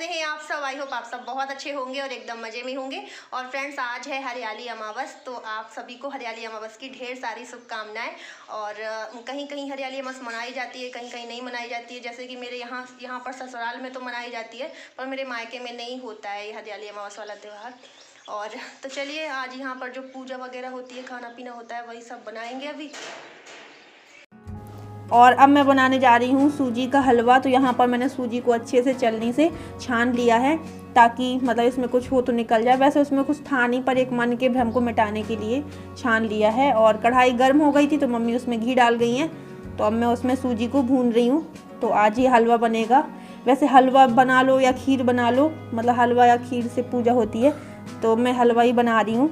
कैसे हैं आप सब? आई होप आप सब बहुत अच्छे होंगे और एकदम मज़े में होंगे। और फ्रेंड्स, आज है हरियाली अमावस, तो आप सभी को हरियाली अमावस की ढेर सारी शुभकामनाएं। और कहीं कहीं हरियाली अमावस मनाई जाती है, कहीं कहीं नहीं मनाई जाती है। जैसे कि मेरे यहाँ पर ससुराल में तो मनाई जाती है, पर मेरे मायके में नहीं होता है ये हरियाली अमावस वाला त्यौहार। और तो चलिए, आज यहाँ पर जो पूजा वगैरह होती है, खाना पीना होता है, वही सब बनाएंगे अभी। और अब मैं बनाने जा रही हूँ सूजी का हलवा। तो यहाँ पर मैंने सूजी को अच्छे से छलनी से छान लिया है, ताकि मतलब इसमें कुछ हो तो निकल जाए। वैसे उसमें कुछ था नहीं, पर एक मन के भ्रम को मिटाने के लिए छान लिया है। और कढ़ाई गर्म हो गई थी तो मम्मी उसमें घी डाल गई हैं, तो अब मैं उसमें सूजी को भून रही हूँ। तो आज ये हलवा बनेगा। वैसे हलवा बना लो या खीर बना लो, मतलब हलवा या खीर से पूजा होती है, तो मैं हलवा ही बना रही हूँ।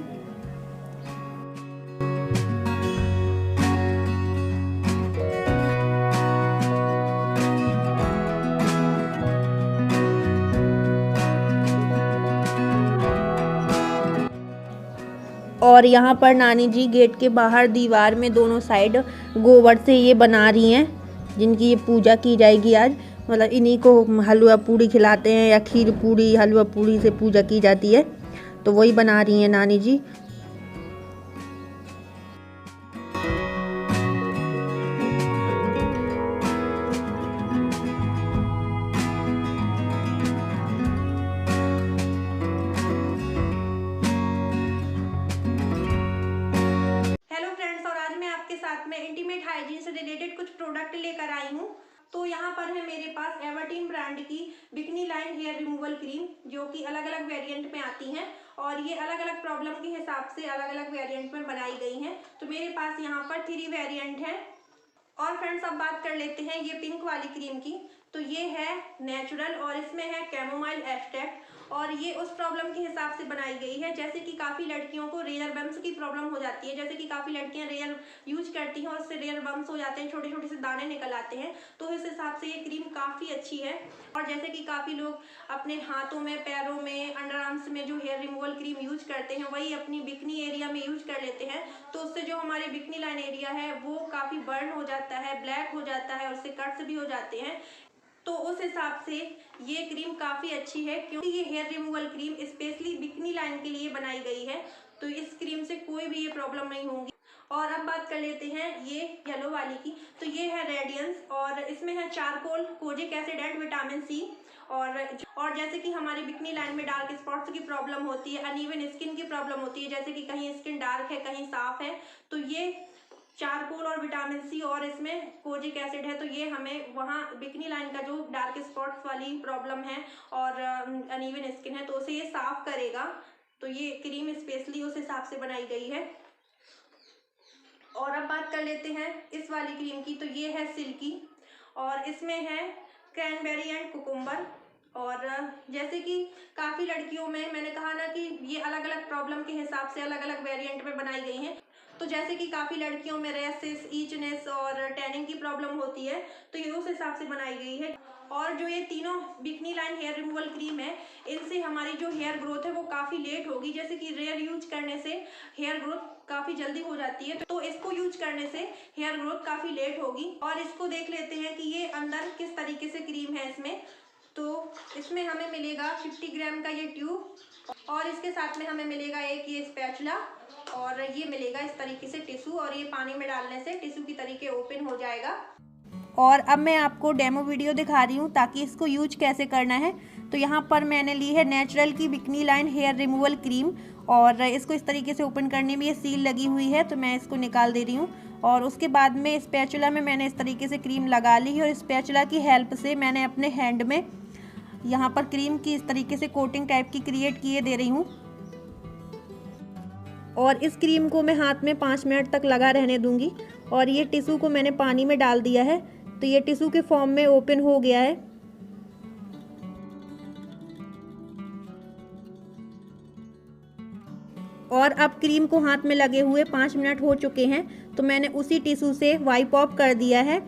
और यहाँ पर नानी जी गेट के बाहर दीवार में दोनों साइड गोबर से ये बना रही हैं, जिनकी ये पूजा की जाएगी आज। मतलब इन्हीं को हलवा पूड़ी खिलाते हैं, या खीर पूड़ी हलवा पूड़ी से पूजा की जाती है, तो वही बना रही हैं नानी जी। साथ में इंटीमेट हाइजीन से रिलेटेड कुछ प्रोडक्ट लेकर आई हूँ। तो यहाँ पर है मेरे पास एवर्टीन ब्रांड की bikini line hair removal cream, जो कि अलग अलग वेरिएंट में आती हैं, और ये अलग अलग प्रॉब्लम के हिसाब से अलग अलग वेरिएंट में बनाई गई हैं। तो मेरे पास यहाँ पर 3 वेरिएंट हैं। और फ्रेंड्स, अब बात कर लेते हैं ये पिंक वाली क्रीम की। तो ये है नेचुरल और इसमें है कैमोमाइल एक्सट्रैक्ट, और ये उस प्रॉब्लम के हिसाब से बनाई गई है, जैसे कि काफ़ी लड़कियों को रेयर बम्स की प्रॉब्लम हो जाती है। जैसे कि काफ़ी लड़कियां रेयर यूज करती हैं और उससे रेयर बम्स हो जाते हैं, छोटे छोटे से दाने निकल आते हैं। तो इस हिसाब से ये क्रीम काफ़ी अच्छी है। और जैसे कि काफ़ी लोग अपने हाथों में, पैरों में, अंडर आर्म्स में जो हेयर रिमूवल क्रीम यूज करते हैं, वही अपनी बिकनी एरिया में यूज कर लेते हैं। तो उससे जो हमारे बिकनी लाइन एरिया है वो काफ़ी बर्न हो जाता है, ब्लैक हो जाता है, और उससे कट्स भी हो जाते हैं। तो उस हिसाब से ये क्रीम काफ़ी अच्छी है, क्योंकि ये hair removal cream specially bikini line के लिए बनाई गई है। तो इस क्रीम से कोई भी ये प्रॉब्लम नहीं होगी। और अब बात कर लेते हैं ये येलो वाली की। तो ये है रेडियंस, और इसमें है charcoal, kojic acid and vitamin C. और जैसे कि हमारी बिकनी लाइन में डार्क स्पॉट्स की प्रॉब्लम होती है, अनइवन स्किन की प्रॉब्लम होती है, जैसे कि कहीं स्किन डार्क है, कहीं साफ है, तो ये चारकोल और विटामिन सी और इसमें कोजिक एसिड है, तो ये हमें वहाँ बिकनी लाइन का जो डार्क स्पॉट्स वाली प्रॉब्लम है और अनइवन स्किन है, तो उसे ये साफ करेगा। तो ये क्रीम स्पेशली उस हिसाब से बनाई गई है। और अब बात कर लेते हैं इस वाली क्रीम की। तो ये है सिल्की, और इसमें है क्रैनबेरी एंड कुकुम्बर। और जैसे कि काफ़ी लड़कियों में, मैंने कहा ना कि ये अलग अलग प्रॉब्लम के हिसाब से अलग अलग वेरिएंट में बनाई गई हैं। तो जैसे कि काफ़ी लड़कियों में रैसेस, ईचनेस और टैनिंग की प्रॉब्लम होती है, तो ये उस हिसाब से बनाई गई है। और जो ये तीनों bikini line hair removal cream है, इनसे हमारी जो हेयर ग्रोथ है वो काफ़ी लेट होगी। जैसे कि रेयर यूज करने से हेयर ग्रोथ काफ़ी जल्दी हो जाती है, तो इसको यूज करने से हेयर ग्रोथ काफ़ी लेट होगी। और इसको देख लेते हैं कि ये अंदर किस तरीके से क्रीम है इसमें। तो इसमें हमें मिलेगा 50 ग्राम का ये ट्यूब, और इसके साथ में हमें मिलेगा एक ये स्पैचुला, और ये मिलेगा इस तरीके से टिश्यू, और ये पानी में डालने से टिश्यू की तरीके ओपन हो जाएगा। और अब मैं आपको डेमो वीडियो दिखा रही हूँ, ताकि इसको यूज कैसे करना है। तो यहाँ पर मैंने ली है नेचुरल की bikini line hair removal cream, और इसको इस तरीके से ओपन करने में ये सील लगी हुई है, तो मैं इसको निकाल दे रही हूँ। और उसके बाद में स्पैचुला में मैंने इस तरीके से क्रीम लगा ली है, और स्पैचुला की हेल्प से मैंने अपने हैंड में यहाँ पर क्रीम की इस तरीके से कोटिंग टाइप की क्रिएट किए दे रही हूँ। और इस क्रीम को मैं हाथ में 5 मिनट तक लगा रहने दूंगी। और ये टिश्यू को मैंने पानी में डाल दिया है, तो ये टिश्यू के फॉर्म में ओपन हो गया है। और अब क्रीम को हाथ में लगे हुए 5 मिनट हो चुके हैं, तो मैंने उसी टिश्यू से वाइप ऑफ कर दिया है।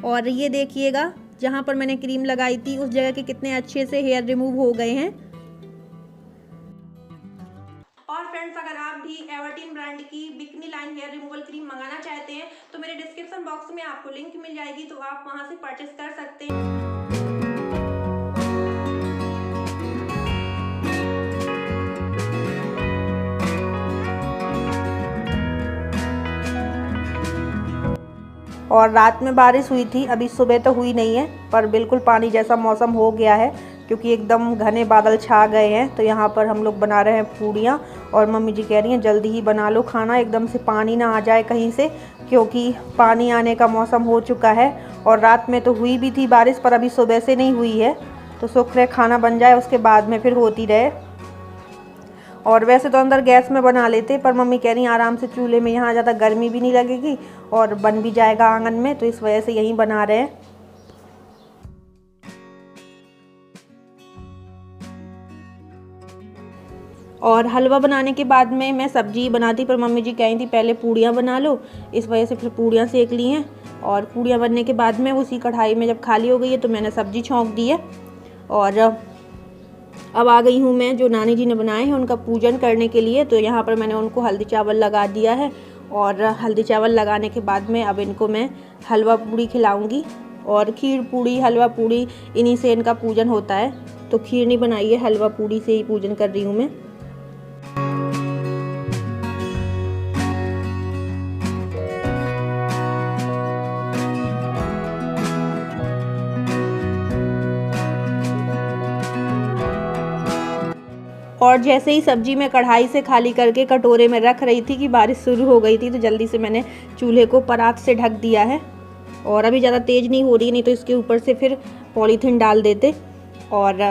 और ये देखिएगा, जहाँ पर मैंने क्रीम लगाई थी उस जगह के कितने अच्छे से हेयर रिमूव हो गए हैं। और फ्रेंड्स, अगर आप भी एवर्टीन ब्रांड की bikini line hair removal cream मंगाना चाहते हैं, तो मेरे डिस्क्रिप्शन बॉक्स में आपको लिंक मिल जाएगी, तो आप वहां से परचेस कर सकते हैं। और रात में बारिश हुई थी, अभी सुबह तो हुई नहीं है, पर बिल्कुल पानी जैसा मौसम हो गया है क्योंकि एकदम घने बादल छा गए हैं। तो यहाँ पर हम लोग बना रहे हैं पूड़ियाँ और मम्मी जी कह रही हैं जल्दी ही बना लो खाना, एकदम से पानी ना आ जाए कहीं से, क्योंकि पानी आने का मौसम हो चुका है। और रात में तो हुई भी थी बारिश, पर अभी सुबह से नहीं हुई है। तो शुक्र है खाना बन जाए, उसके बाद में फिर होती रहे। और वैसे तो अंदर गैस में बना लेते, पर मम्मी कह रही आराम से चूल्हे में, यहाँ ज़्यादा गर्मी भी नहीं लगेगी और बन भी जाएगा आंगन में, तो इस वजह से यहीं बना रहे हैं। और हलवा बनाने के बाद में मैं सब्जी बनाती, पर मम्मी जी कही थी पहले पूड़ियाँ बना लो, इस वजह से फिर पूड़ियाँ सेक ली हैं। और पूड़ियाँ बनने के बाद में उसी कढ़ाई में जब खाली हो गई है तो मैंने सब्जी छौंक दी है। और अब आ गई हूँ मैं, जो नानी जी ने बनाए हैं उनका पूजन करने के लिए। तो यहाँ पर मैंने उनको हल्दी चावल लगा दिया है और हल्दी चावल लगाने के बाद में अब इनको मैं हलवा पूड़ी खिलाऊँगी। और खीर पूड़ी, हलवा पूड़ी, इन्हीं से इनका पूजन होता है। तो खीर नहीं बनाई है, हलवा पूड़ी से ही पूजन कर रही हूँ मैं। और जैसे ही सब्जी मैं कढ़ाई से खाली करके कटोरे में रख रही थी कि बारिश शुरू हो गई थी, तो जल्दी से मैंने चूल्हे को परात से ढक दिया है। और अभी ज़्यादा तेज़ नहीं हो रही, नहीं तो इसके ऊपर से फिर पॉलीथीन डाल देते। और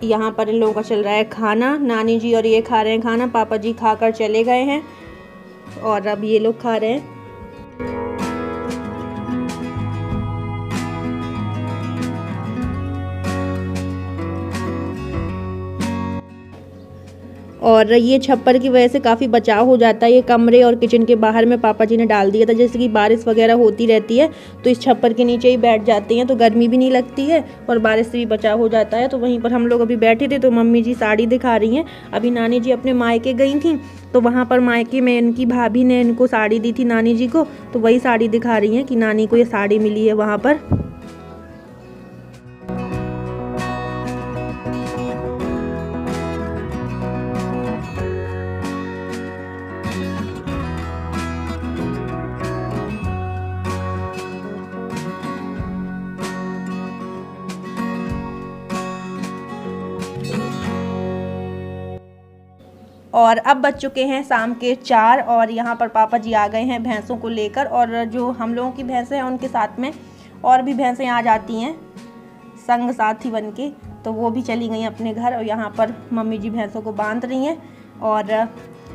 यहाँ पर इन लोगों का चल रहा है खाना, नानी जी और ये खा रहे हैं खाना, पापा जी खाकर चले गए हैं और अब ये लोग खा रहे हैं। और ये छप्पर की वजह से काफ़ी बचाव हो जाता है। ये कमरे और किचन के बाहर में पापा जी ने डाल दिया था, जैसे कि बारिश वगैरह होती रहती है तो इस छप्पर के नीचे ही बैठ जाते हैं, तो गर्मी भी नहीं लगती है और बारिश से भी बचाव हो जाता है। तो वहीं पर हम लोग अभी बैठे थे, तो मम्मी जी साड़ी दिखा रही हैं। अभी नानी जी अपने मायके गई थी, तो वहाँ पर मायके में इनकी भाभी ने इनको साड़ी दी थी नानी जी को, तो वही साड़ी दिखा रही हैं कि नानी को ये साड़ी मिली है वहाँ पर। और अब बज चुके हैं शाम के 4 और यहाँ पर पापा जी आ गए हैं भैंसों को लेकर। और जो हम लोगों की भैंसें हैं उनके साथ में और भी भैंसें आ जाती हैं संग साथी बन के, तो वो भी चली गई अपने घर। और यहाँ पर मम्मी जी भैंसों को बांध रही हैं और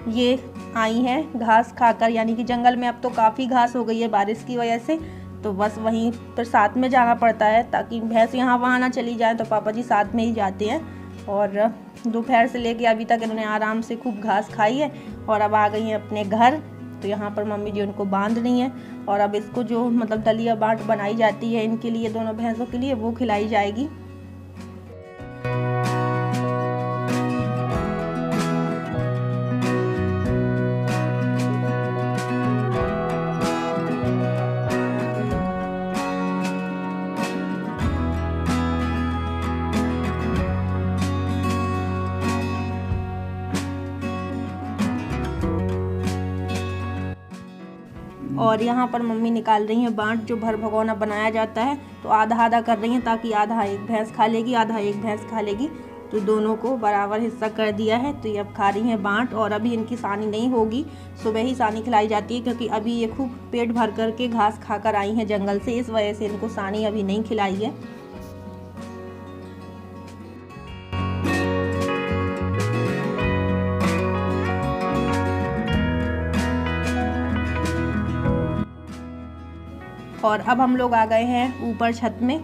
ये आई हैं घास खाकर, यानी कि जंगल में अब तो काफ़ी घास हो गई है बारिश की वजह से, तो बस वहीं पर साथ में जाना पड़ता है ताकि भैंस यहाँ वहाँ ना चली जाए, तो पापा जी साथ में ही जाते हैं। और दोपहर से लेके अभी तक इन्होंने आराम से खूब घास खाई है और अब आ गई हैं अपने घर। तो यहाँ पर मम्मी जी उनको बांध रही हैं और अब इसको जो मतलब दलिया बाट बनाई जाती है इनके लिए, दोनों भैंसों के लिए, वो खिलाई जाएगी। और यहाँ पर मम्मी निकाल रही हैं बाँट, जो भर भगोना बनाया जाता है, तो आधा आधा कर रही हैं ताकि आधा एक भैंस खा लेगी, आधा एक भैंस खा लेगी, तो दोनों को बराबर हिस्सा कर दिया है। तो ये अब खा रही हैं बाँट। और अभी इनकी सानी नहीं होगी, सुबह ही सानी खिलाई जाती है क्योंकि अभी ये खूब पेट भर करके घास खाकर आई हैं जंगल से, इस वजह से इनको सानी अभी नहीं खिलाई है। और अब हम लोग आ गए हैं ऊपर छत में,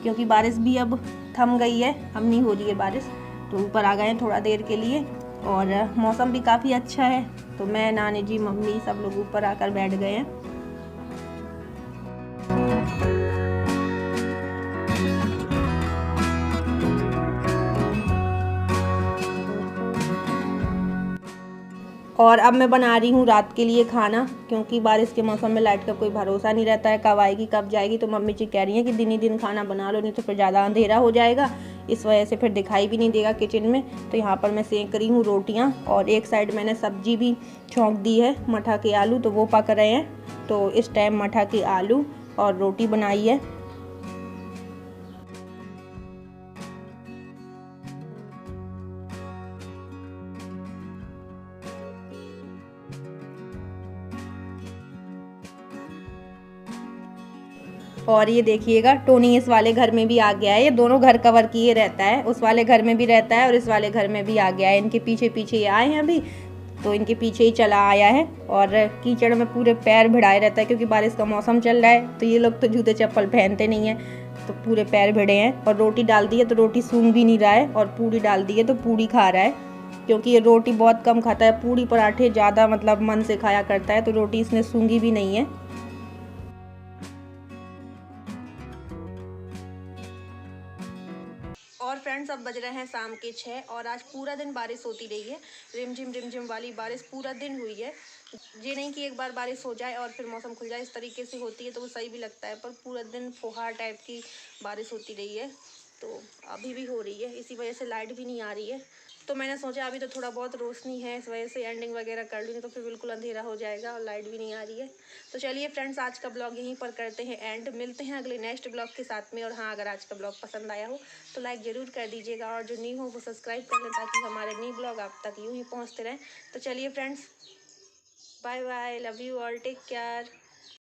क्योंकि बारिश भी अब थम गई है, अब नहीं हो रही है बारिश, तो ऊपर आ गए हैं थोड़ा देर के लिए। और मौसम भी काफ़ी अच्छा है, तो मैं, नानी जी, मम्मी सब लोग ऊपर आकर बैठ गए हैं। और अब मैं बना रही हूँ रात के लिए खाना, क्योंकि बारिश के मौसम में लाइट का कोई भरोसा नहीं रहता है, कब आएगी कब जाएगी। तो मम्मी जी कह रही हैं कि दिन ही दिन खाना बना लो, नहीं तो फिर ज़्यादा अंधेरा हो जाएगा, इस वजह से फिर दिखाई भी नहीं देगा किचन में। तो यहाँ पर मैं सेक रही हूँ रोटियाँ और एक साइड मैंने सब्जी भी छौंक दी है, मठा के आलू, तो वो पक रहे हैं। तो इस टाइम मठा के आलू और रोटी बनाई है। और ये देखिएगा टोनी इस वाले घर में भी आ गया है। ये दोनों घर कवर किए रहता है, उस वाले घर में भी रहता है और इस वाले घर में भी आ गया है। इनके पीछे पीछे ये आए हैं अभी, तो इनके पीछे ही चला आया है और कीचड़ में पूरे पैर भिड़ाए रहता है क्योंकि बारिश का मौसम चल रहा है। तो ये लोग तो जूते चप्पल पहनते नहीं हैं, तो पूरे पैर भिड़े हैं। और रोटी डाल दी है तो रोटी सूंघ भी नहीं रहा है, और पूड़ी डाल दी है तो पूड़ी खा रहा है क्योंकि ये रोटी बहुत कम खाता है। पूड़ी पराठे ज़्यादा मतलब मन से खाया करता है, तो रोटी इसने सूंघी भी नहीं है। और फ्रेंड्स अब बज रहे हैं शाम के 6 और आज पूरा दिन बारिश होती रही है। रिमझिम वाली बारिश पूरा दिन हुई है। ये नहीं कि एक बार बारिश हो जाए और फिर मौसम खुल जाए, इस तरीके से होती है तो वो सही भी लगता है, पर पूरा दिन फुहार टाइप की बारिश होती रही है। तो अभी भी हो रही है, इसी वजह से लाइट भी नहीं आ रही है। तो मैंने सोचा अभी तो थोड़ा बहुत रोशनी है, इस वजह से एंडिंग वगैरह कर लूँगी, तो फिर बिल्कुल अंधेरा हो जाएगा और लाइट भी नहीं आ रही है। तो चलिए फ्रेंड्स, आज का ब्लॉग यहीं पर करते हैं एंड। मिलते हैं अगले नेक्स्ट ब्लॉग के साथ में। और हाँ, अगर आज का ब्लॉग पसंद आया हो तो लाइक ज़रूर कर दीजिएगा, और जो न्यू हो वो सब्सक्राइब कर लें ताकि हमारे न्यू ब्लॉग आप तक यूँ ही पहुँचते रहें। तो चलिए friends, bye bye, love you all, take care.